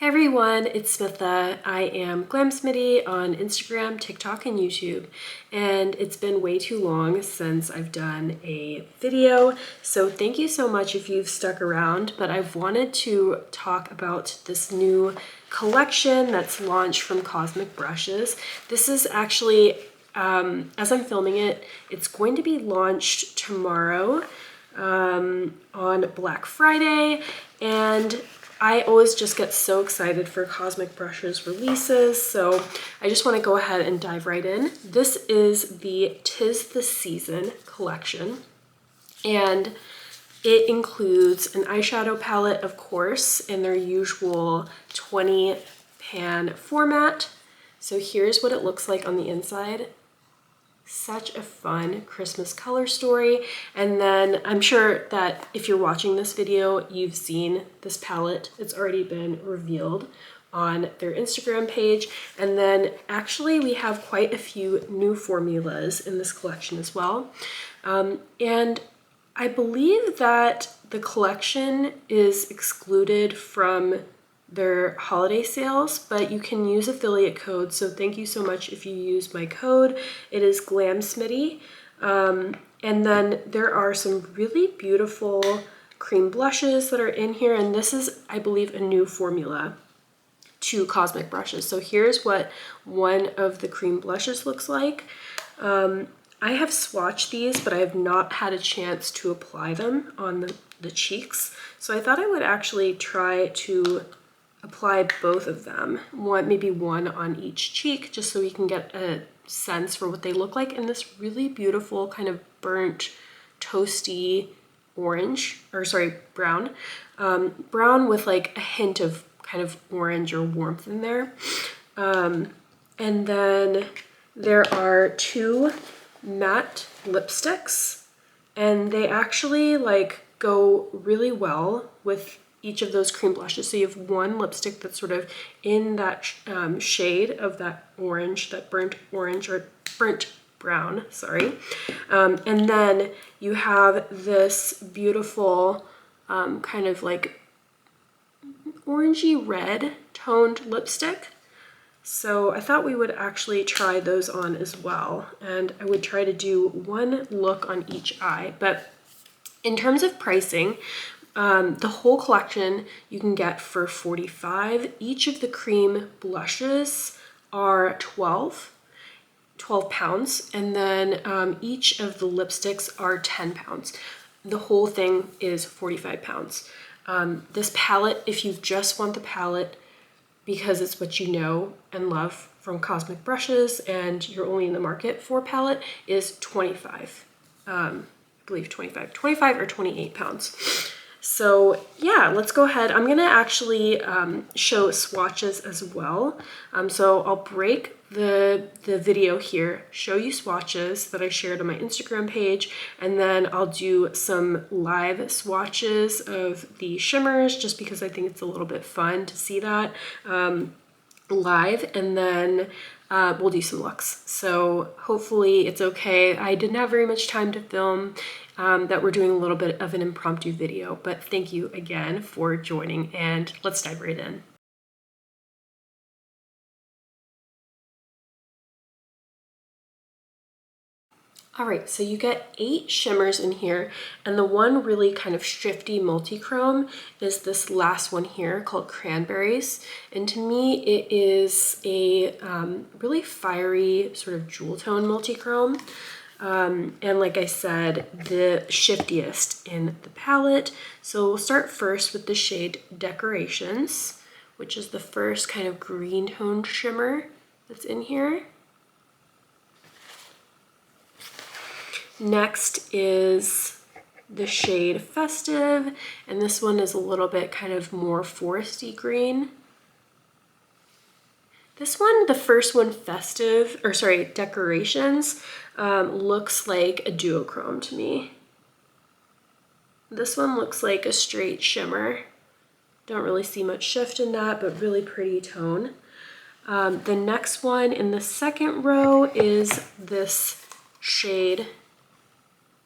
Hey everyone, it's Smitha. I am GLAMSMITTY on Instagram, TikTok, and YouTube, and it's been way too long since I've done a video, so thank you so much if you've stuck around, but I've wanted to talk about this new collection that's launched from Cosmic Brushes. This is actually, as I'm filming it, it's going to be launched tomorrow on Black Friday, and I always just get so excited for Cosmic Brushes releases, so I just want to go ahead and dive right in. This is the 'Tis the Season collection, and it includes an eyeshadow palette, of course, in their usual 20 pan format. So here's what it looks like on the inside. Such a fun Christmas color story. And then I'm sure that if you're watching this video, you've seen this palette. It's already been revealed on their Instagram page. And then actually we have quite a few new formulas in this collection as well. And I believe that the collection is excluded from their holiday sales, but you can use affiliate codes. So thank you so much if you use my code. It is GLAMSMITTY. And then there are some really beautiful cream blushes that are in here. And this is, I believe, a new formula to Cosmic Brushes. So here's what one of the cream blushes looks like. I have swatched these, but I have not had a chance to apply them on the cheeks. So I thought I would actually try to apply both of them, maybe one on each cheek, just so we can get a sense for what they look like in this really beautiful kind of burnt, toasty orange, or sorry, brown. Brown with like a hint of kind of orange or warmth in there. And then there are two matte lipsticks, and they actually like go really well with each of those cream blushes. So you have one lipstick that's sort of in that shade of that orange, that burnt orange or burnt brown, sorry. And then you have this beautiful kind of like orangey red toned lipstick. So I thought we would actually try those on as well. And I would try to do one look on each eye. But in terms of pricing, the whole collection you can get for $45. Each of the cream blushes are 12 pounds, and then each of the lipsticks are 10 pounds. The whole thing is 45 pounds. This palette, if you just want the palette because it's what you know and love from Cosmic Brushes and you're only in the market for palette, is 25. I believe 25 or 28 pounds. So yeah, let's go ahead. I'm gonna actually show swatches as well. So I'll break the video here, show you swatches that I shared on my Instagram page, and then I'll do some live swatches of the shimmers just because I think it's a little bit fun to see that live, and then we'll do some looks. So hopefully it's okay. I didn't have very much time to film, that we're doing a little bit of an impromptu video, but thank you again for joining, and let's dive right in. All right, so you get 8 shimmers in here, and the one really kind of shifty multi-chrome is this last one here called Cranberries. And to me, it is a really fiery sort of jewel tone multi-chrome. And like I said, the shiftiest in the palette. So we'll start first with the shade Decorations, which is the first kind of green toned shimmer that's in here. Next is the shade Festive, and this one is a little bit kind of more foresty green. This one, the first one, Festive, or sorry, Decorations, looks like a duochrome to me. This one looks like a straight shimmer. Don't really see much shift in that, but really pretty tone. The next one in the second row is this shade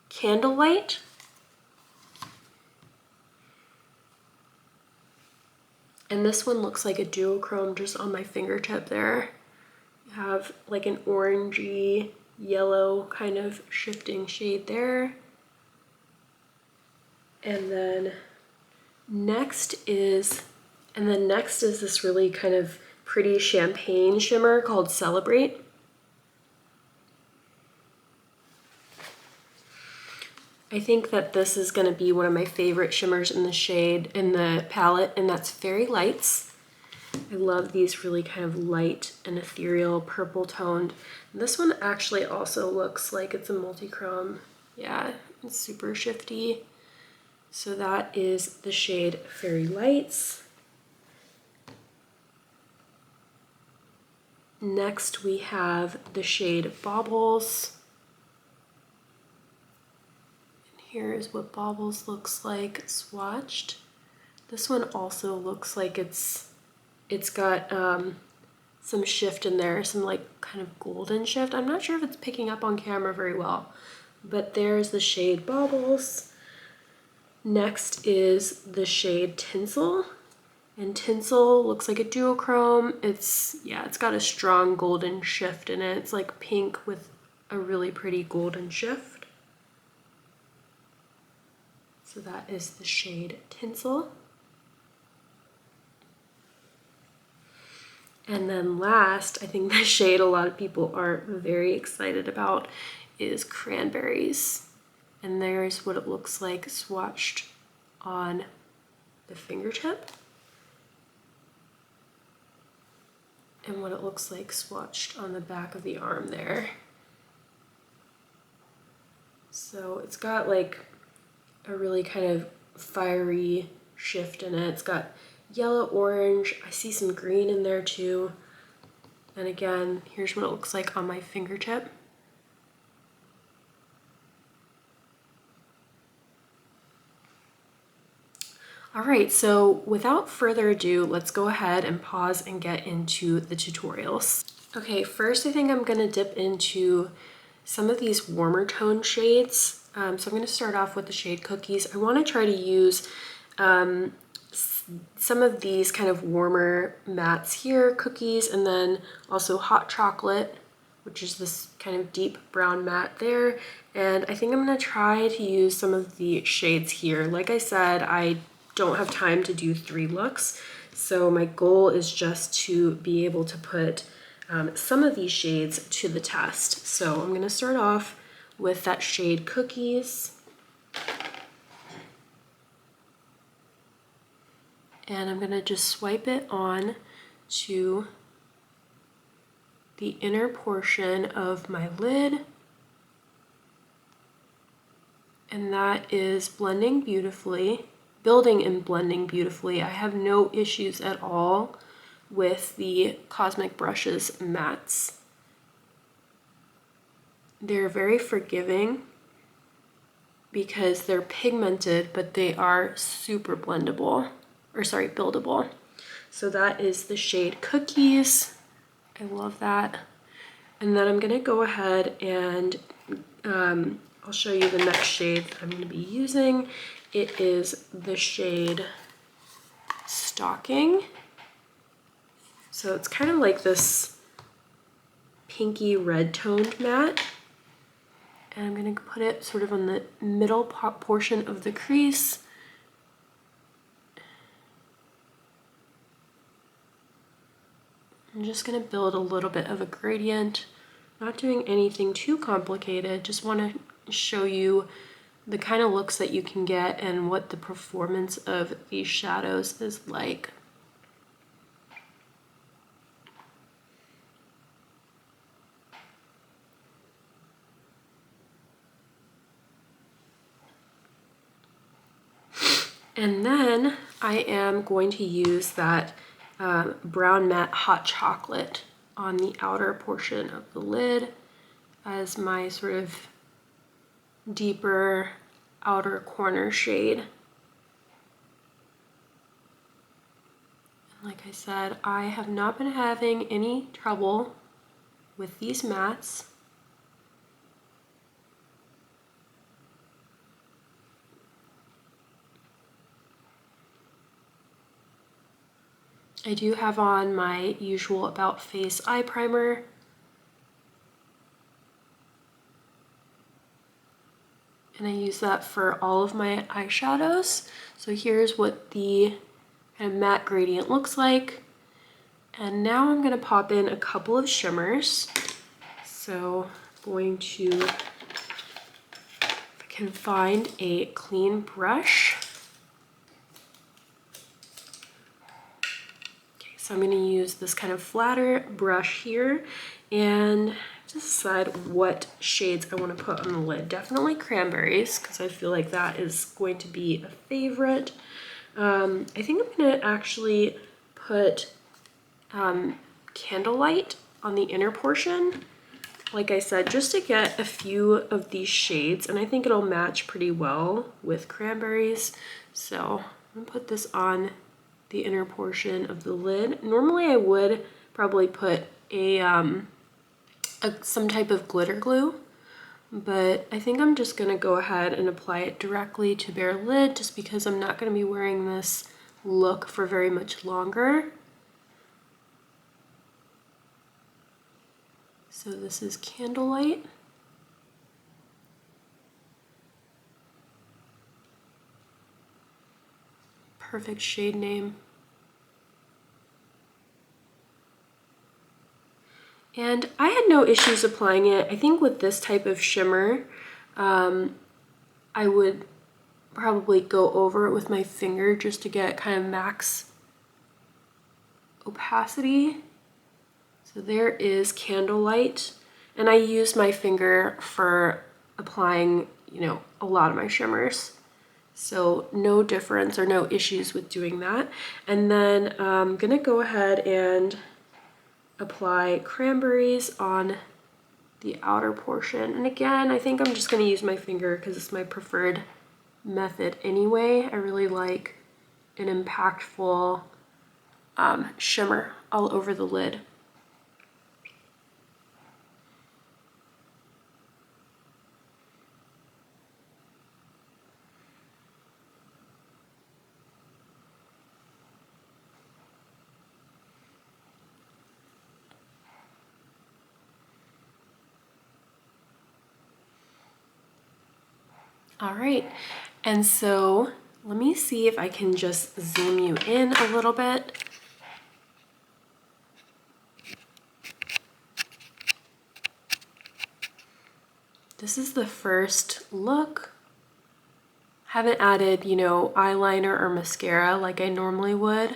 Candlelight. And this one looks like a duochrome just on my fingertip there. You have like an orangey yellow kind of shifting shade there. And then next is this really kind of pretty champagne shimmer called Celebrate. I think that this is going to be one of my favorite shimmers in the palette, and that's Fairy Lights. I love these really kind of light and ethereal purple toned. And this one actually also looks like it's a multi-chrome. Yeah, it's super shifty. So that is the shade Fairy Lights. Next we have the shade Baubles. And here is what Baubles looks like swatched. This one also looks like it's got some shift in there, some like kind of golden shift. I'm not sure if it's picking up on camera very well, but there's the shade Baubles. Next is the shade Tinsel. And Tinsel looks like a duochrome. It's got a strong golden shift in it. It's like pink with a really pretty golden shift. So that is the shade Tinsel. And then last, I think the shade a lot of people are very excited about is Cranberries. And there's what it looks like swatched on the fingertip. And what it looks like swatched on the back of the arm there. So it's got like a really kind of fiery shift in it. It's got yellow, orange. I see some green in there too. And again, here's what it looks like on my fingertip. All right, so without further ado, let's go ahead and pause and get into the tutorials. Okay, first I think I'm gonna dip into some of these warmer tone shades. So I'm gonna start off with the shade Cookies. I wanna try to use some of these kind of warmer mattes here, Cookies, and then also Hot Chocolate, which is this kind of deep brown matte there. And I think I'm gonna try to use some of the shades here. Like I said, I don't have time to do 3 looks. So my goal is just to be able to put some of these shades to the test. So I'm gonna start off with that shade Cookies. And I'm gonna just swipe it on to the inner portion of my lid. And that is blending beautifully. Building and blending beautifully. I have no issues at all with the Cosmic Brushes mattes. They're very forgiving because they're pigmented, but they are super blendable, or sorry, buildable. So that is the shade Cookies. I love that. And then I'm gonna go ahead and I'll show you the next shade that I'm gonna be using. It is the shade Stalking. So it's kind of like this pinky red toned matte. And I'm gonna put it sort of on the middle portion of the crease. I'm just gonna build a little bit of a gradient, not doing anything too complicated, just wanna show you the kind of looks that you can get and what the performance of these shadows is like. And then I am going to use that brown matte Hot Chocolate on the outer portion of the lid as my sort of deeper outer corner shade. Like I said, I have not been having any trouble with these mattes. I do have on my usual About Face eye primer. And I use that for all of my eyeshadows. So here's what the kind of matte gradient looks like. And now I'm gonna pop in a couple of shimmers. So I'm going to, if I can find a clean brush. Okay, so I'm gonna use this kind of flatter brush here and decide what shades I want to put on the lid. Definitely cranberries, because I feel like that is going to be a favorite. I think I'm gonna actually put Candlelight on the inner portion, like I said, just to get a few of these shades, and I think it'll match pretty well with cranberries. So I'm gonna put this on the inner portion of the lid. Normally I would probably put some type of glitter glue, but I think I'm just gonna go ahead and apply it directly to bare lid, just because I'm not gonna be wearing this look for very much longer. So this is Candlelight. Perfect shade name. And I had no issues applying it. I think with this type of shimmer, I would probably go over it with my finger just to get kind of max opacity. So there is Candlelight, and I use my finger for applying, you know, a lot of my shimmers. So no difference or no issues with doing that. And then I'm gonna go ahead and apply Cranberries on the outer portion. And again, I think I'm just gonna use my finger because it's my preferred method anyway. I really like an impactful shimmer all over the lid. All right, and so let me see if I can just zoom you in a little bit. This is the first look. Haven't added, you know, eyeliner or mascara like I normally would,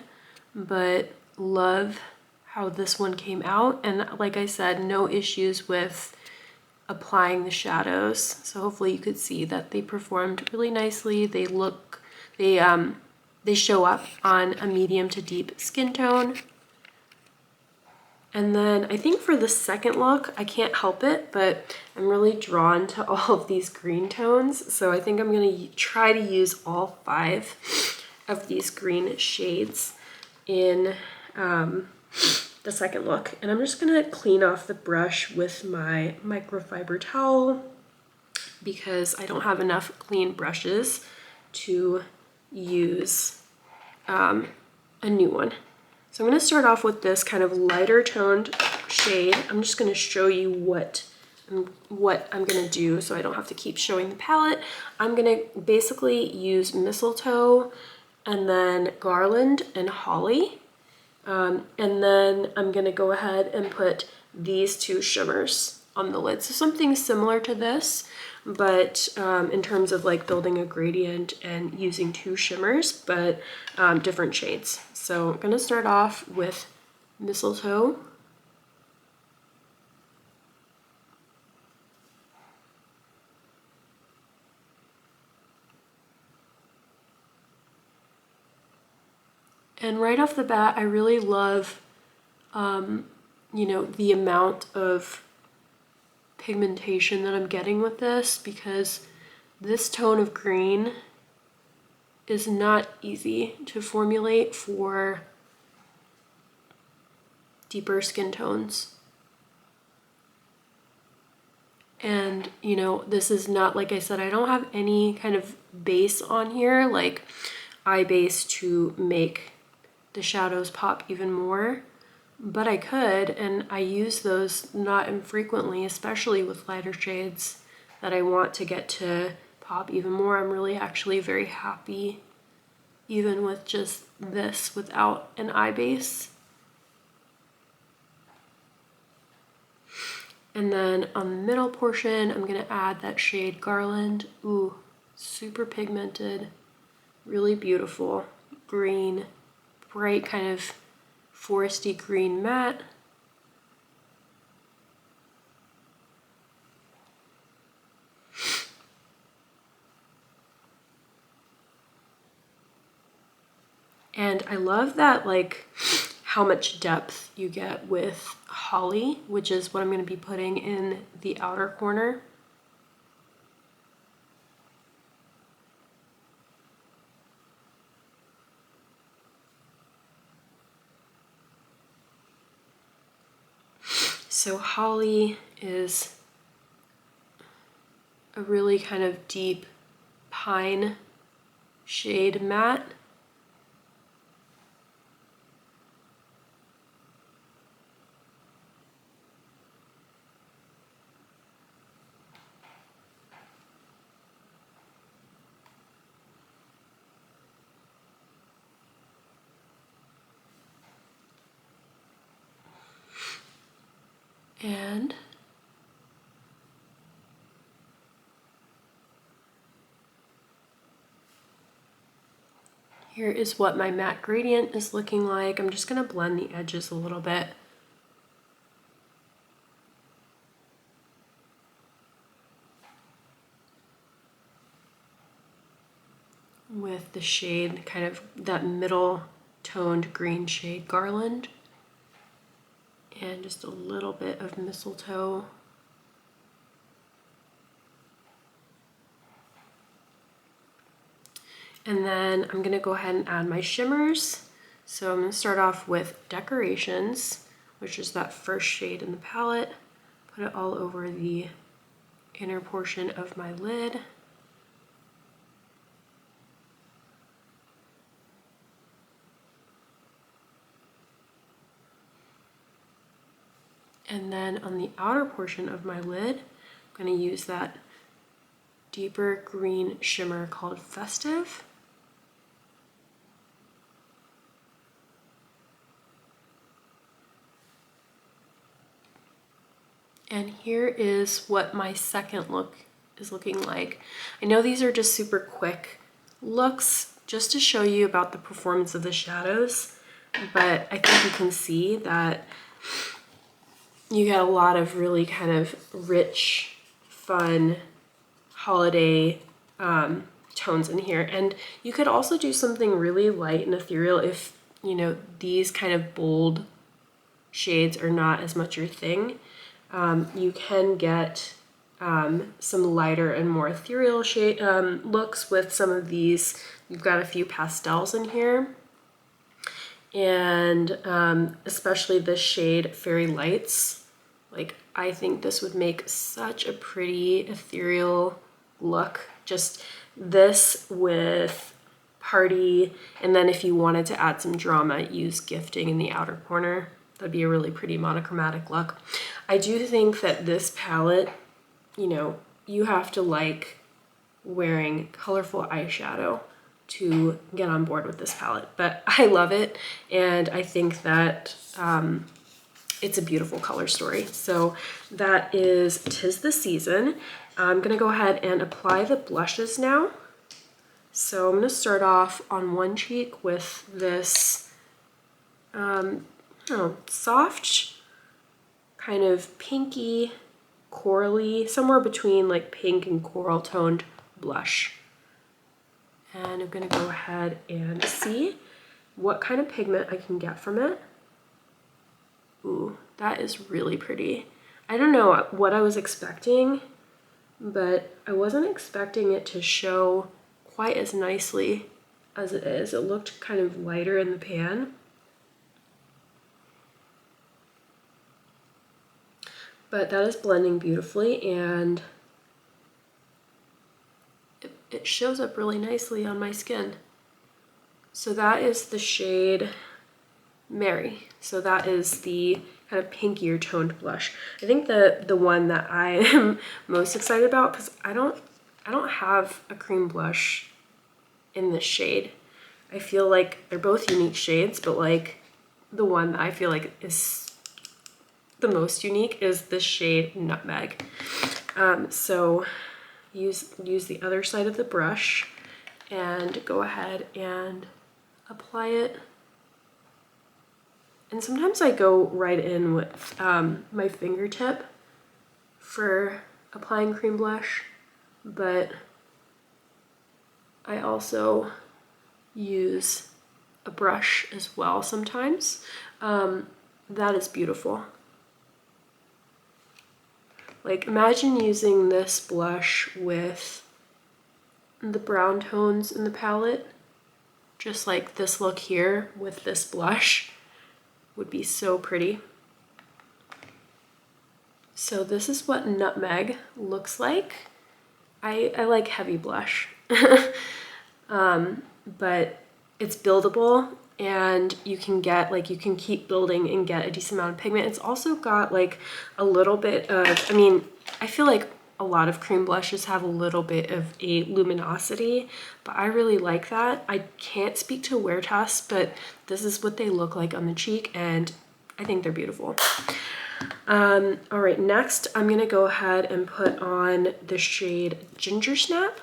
but love how this one came out. And like I said, no issues with applying the shadows. So hopefully you could see that they performed really nicely. They look, they show up on a medium to deep skin tone. And then I think for the second look, I can't help it, but I'm really drawn to all of these green tones. So I think I'm gonna try to use all 5 of these green shades in the second look. And I'm just gonna clean off the brush with my microfiber towel because I don't have enough clean brushes to use a new one. So I'm going to start off with this kind of lighter toned shade. I'm just going to show you what I'm going to do so I don't have to keep showing the palette. I'm going to basically use Mistletoe and then Garland and Holly. And then I'm going to go ahead and put these 2 shimmers on the lid. So something similar to this, but in terms of like building a gradient and using 2 shimmers, but different shades. So I'm gonna start off with Mistletoe. And right off the bat, I really love, you know, the amount of pigmentation that I'm getting with this, because this tone of green is not easy to formulate for deeper skin tones. And, you know, this is not, like I said, I don't have any kind of base on here, like eye base to make the shadows pop even more, but I could, and I use those not infrequently, especially with lighter shades that I want to get to pop even more. I'm really actually very happy even with just this without an eye base. And then on the middle portion, I'm gonna add that shade Garland. Ooh, super pigmented, really beautiful green, bright kind of foresty green matte. And I love that, like, how much depth you get with Holly, which is what I'm going to be putting in the outer corner. So Holly is a really kind of deep pine shade matte. And here is what my matte gradient is looking like. I'm just going to blend the edges a little bit. With the shade, kind of that middle toned green shade Garland. And just a little bit of mistletoe. And then I'm gonna go ahead and add my shimmers. So I'm gonna start off with Decorations, which is that first shade in the palette. Put it all over the inner portion of my lid. And then on the outer portion of my lid, I'm gonna use that deeper green shimmer called Festive. And here is what my second look is looking like. I know these are just super quick looks just to show you about the performance of the shadows, but I think you can see that you get a lot of really kind of rich, fun, holiday tones in here. And you could also do something really light and ethereal if, you know, these kind of bold shades are not as much your thing. You can get some lighter and more ethereal shade looks with some of these. You've got a few pastels in here. And especially this shade Fairy Lights. Like, I think this would make such a pretty ethereal look. Just this with Party, and then if you wanted to add some drama, use Gifting in the outer corner. That'd be a really pretty monochromatic look. I do think that this palette, you know, you have to like wearing colorful eyeshadow to get on board with this palette, but I love it, and I think that it's a beautiful color story. So that is 'Tis the Season. I'm gonna go ahead and apply the blushes now. So I'm gonna start off on one cheek with this soft, kind of pinky, corally, somewhere between like pink and coral toned blush. And I'm gonna go ahead and see what kind of pigment I can get from it. Ooh, that is really pretty. I don't know what I was expecting, but I wasn't expecting it to show quite as nicely as it is. It looked kind of lighter in the pan. But that is blending beautifully, and it shows up really nicely on my skin. So that is the shade Mary. So that is the kind of pinkier toned blush. I think the one that I am most excited about, because I don't have a cream blush in this shade. I feel like they're both unique shades, but like the one that I feel like is the most unique is this shade Nutmeg. So use the other side of the brush and go ahead and apply it. And sometimes I go right in with my fingertip for applying cream blush, but I also use a brush as well sometimes. That is beautiful. Like imagine using this blush with the brown tones in the palette, just like this look here with this blush would be so pretty. So this is what Nutmeg looks like. I like heavy blush, but it's buildable and you can get like, you can keep building and get a decent amount of pigment. It's also got like a little bit of, I mean, I feel like a lot of cream blushes have a little bit of a luminosity, but I really like that. I can't speak to wear tests, but this is what they look like on the cheek and I think they're beautiful. All right, next I'm gonna go ahead and put on the shade Ginger Snap.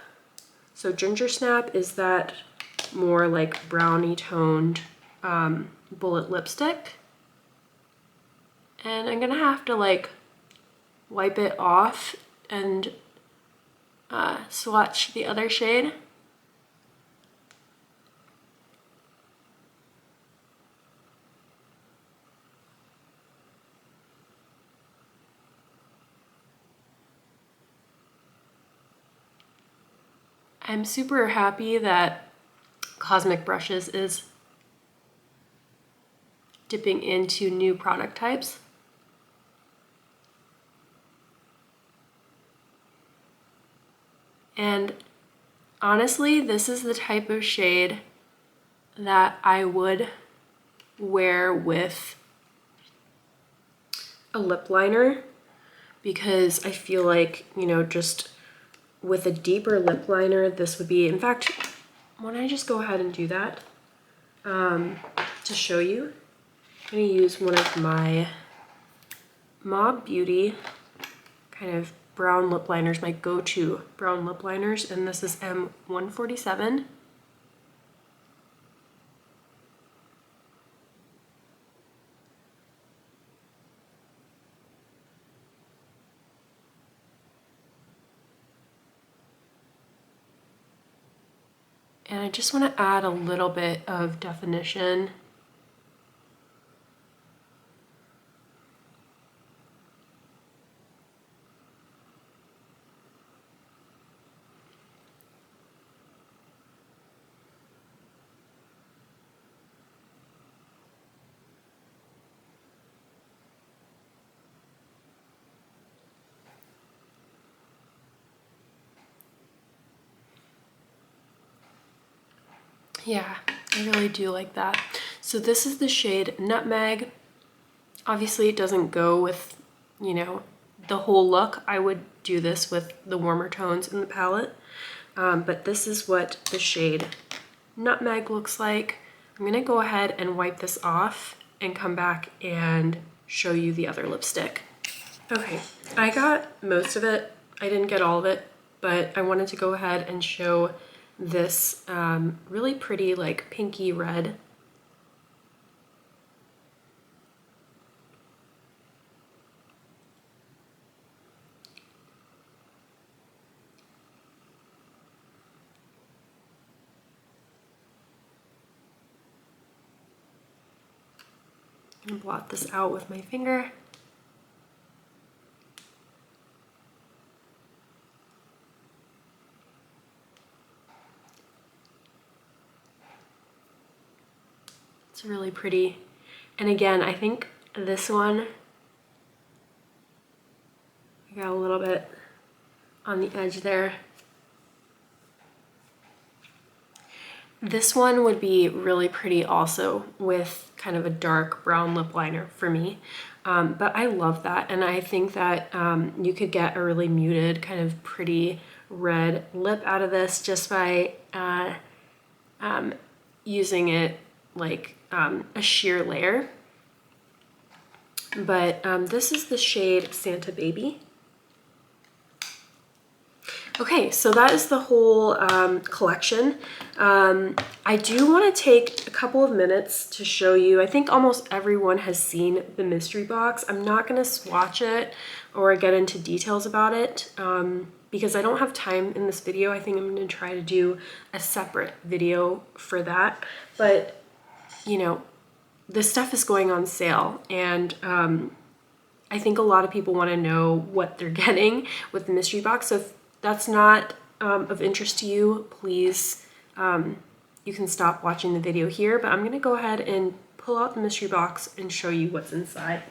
So Ginger Snap is that more like brownie toned bullet lipstick. And I'm gonna have to like wipe it off and swatch the other shade. I'm super happy that Cosmic Brushes is dipping into new product types. And honestly, this is the type of shade that I would wear with a lip liner, because I feel like, you know, just with a deeper lip liner, this would be, in fact, why don't I just go ahead and do that to show you. I'm gonna use one of my Mob Beauty kind of brown lip liners, my go-to brown lip liners, and this is M147. And I just want to add a little bit of definition. Yeah, I really do like that. So this is the shade Nutmeg. Obviously it doesn't go with, you know, the whole look. I would do this with the warmer tones in the palette. But this is what the shade Nutmeg looks like. I'm gonna go ahead and wipe this off and come back and show you the other lipstick. Okay, I got most of it. I didn't get all of it, but I wanted to go ahead and show this really pretty like pinky red. I'm gonna blot this out with my finger. It's really pretty. And again, I think this one, I got a little bit on the edge there. This one would be really pretty also with kind of a dark brown lip liner for me. But I love that, and I think that you could get a really muted kind of pretty red lip out of this just by using it like a sheer layer. But this is the shade Santa Baby. Okay, so that is the whole collection. I do want to take a couple of minutes to show you. I think almost everyone has seen the mystery box. I'm not going to swatch it or get into details about it because I don't have time in this video. I think I'm going to try to do a separate video for that. But, you know, this stuff is going on sale, and I think a lot of people want to know what they're getting with the mystery box. So if that's not of interest to you, please, you can stop watching the video here, but I'm gonna go ahead and pull out the mystery box and show you what's inside.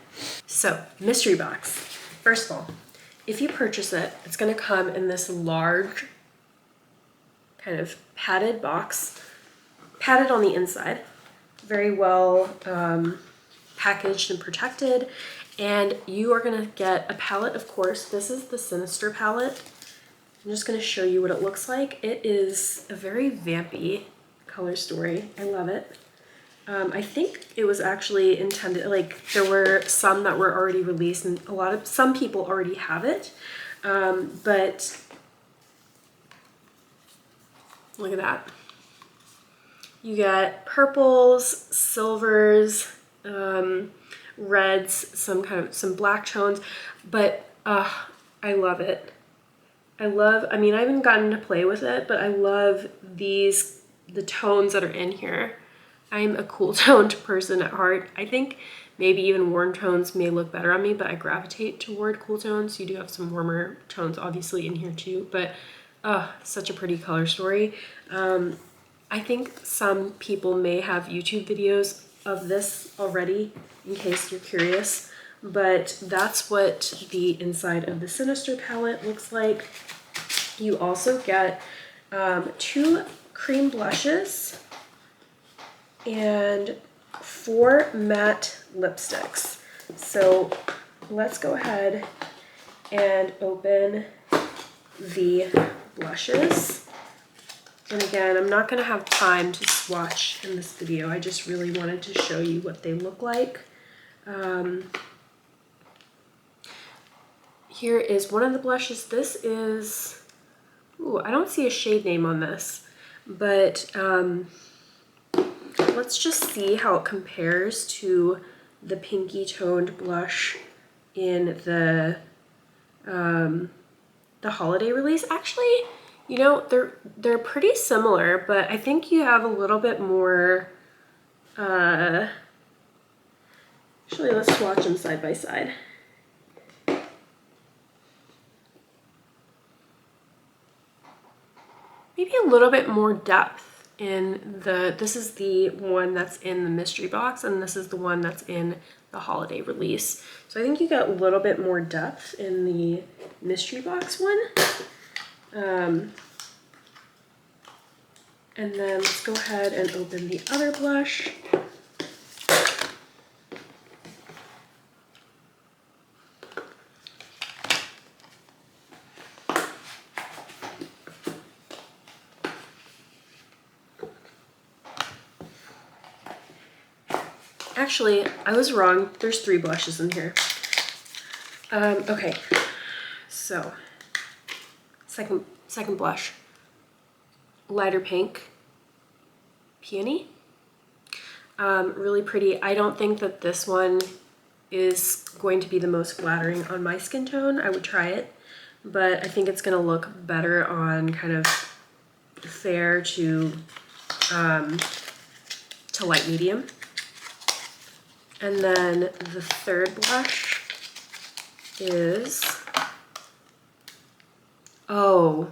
So, mystery box. First of all, if you purchase it, it's gonna come in this large kind of padded box, padded on the inside, very well packaged and protected, and you are gonna get a palette, of course. This is the Sinister palette. I'm just going to show you what it looks like. It is a very vampy color story. I love it. I think it was actually intended, like there were some that were already released and some people already have it. But look at that. You get purples, silvers, reds, some black tones, but I love it. I mean, I haven't gotten to play with it, but I love the tones that are in here. I'm a cool toned person at heart. I think maybe even warm tones may look better on me, but I gravitate toward cool tones. You do have some warmer tones obviously in here too, but such a pretty color story. I think some people may have YouTube videos of this already in case you're curious, but that's what the inside of the Sinister palette looks like. You also get 2 cream blushes and 4 matte lipsticks. So let's go ahead and open the blushes. And again, I'm not going to have time to swatch in this video. I just really wanted to show you what they look like. Here is one of the blushes. This is, ooh, I don't see a shade name on this, but let's just see how it compares to the pinky toned blush in the holiday release. Actually, you know, they're pretty similar, but I think you have a little bit more, actually let's swatch them side by side. Maybe a little bit more depth in this is the one that's in the mystery box, and this is the one that's in the holiday release. So I think you got a little bit more depth in the mystery box one. And then let's go ahead and open the other blush. Actually, I was wrong. There's 3 blushes in here. Okay, so second blush, lighter pink, peony. Really pretty. I don't think that this one is going to be the most flattering on my skin tone. I would try it, but I think it's gonna look better on kind of fair to light medium. And then the third blush is, oh,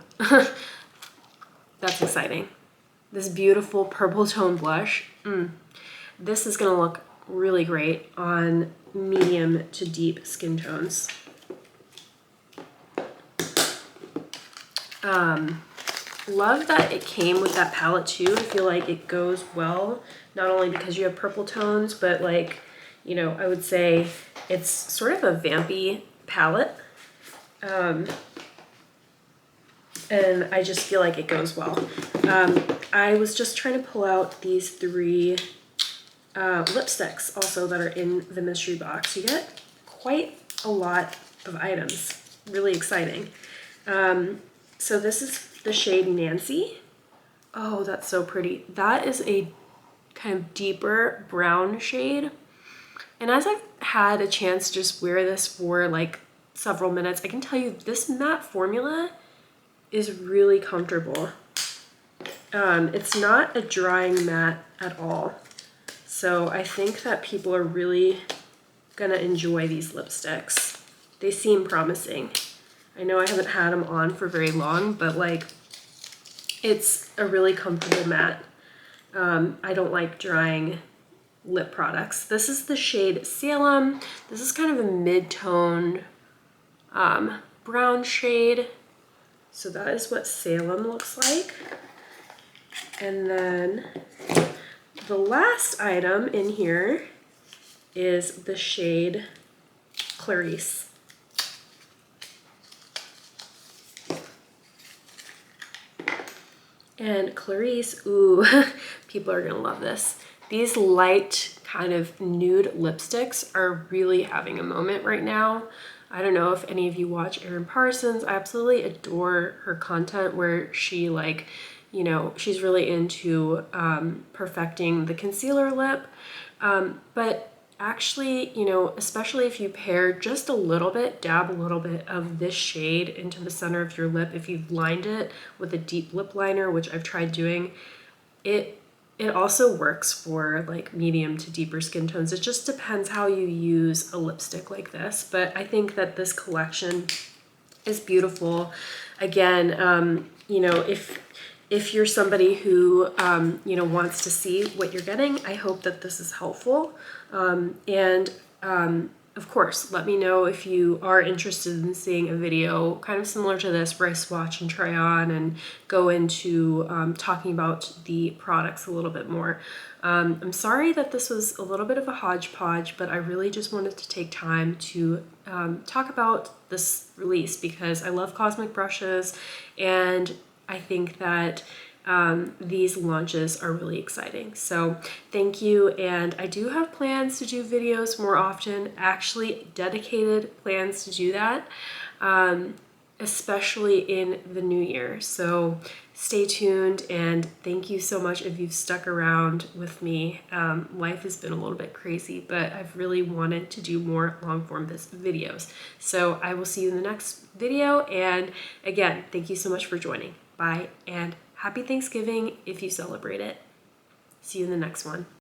that's exciting. This beautiful purple tone blush. This is gonna look really great on medium to deep skin tones. love that it came with that palette too. I feel like it goes well, not only because you have purple tones, but like, you know, I would say it's sort of a vampy palette. And I just feel like it goes well. I was just trying to pull out these 3 lipsticks also that are in the mystery box. You get quite a lot of items, really exciting. So this is the shade Nancy. Oh, that's so pretty. That is a kind of deeper brown shade. And as I've had a chance to just wear this for like several minutes, I can tell you this matte formula is really comfortable. It's not a drying matte at all. So I think that people are really gonna enjoy these lipsticks. They seem promising. I know I haven't had them on for very long, but like, it's a really comfortable matte. I don't like drying lip products. This is the shade Salem. This is kind of a mid-tone brown shade. So that is what Salem looks like. And then the last item in here is the shade Clarice. And Clarice, ooh, people are gonna love this. These light kind of nude lipsticks are really having a moment right now. I don't know if any of you watch Erin Parsons. I absolutely adore her content where she like, you know, she's really into perfecting the concealer lip. But actually, you know, especially if you pair just a little bit, dab a little bit of this shade into the center of your lip, if you've lined it with a deep lip liner, which I've tried doing, it also works for like medium to deeper skin tones. It just depends how you use a lipstick like this. But I think that this collection is beautiful. Again, you know, if you're somebody who, you know, wants to see what you're getting, I hope that this is helpful. Of course, let me know if you are interested in seeing a video kind of similar to this where I swatch and try on and go into talking about the products a little bit more. I'm sorry that this was a little bit of a hodgepodge, but I really just wanted to take time to talk about this release because I love cosmic brushes and I think that these launches are really exciting. So thank you, and I do have plans to do videos more often, actually dedicated plans to do that, especially in the new year. So stay tuned, and thank you so much if you've stuck around with me. Life has been a little bit crazy, but I've really wanted to do more long-form videos. So I will see you in the next video, and again, thank you so much for joining. Bye, and happy Thanksgiving if you celebrate it. See you in the next one.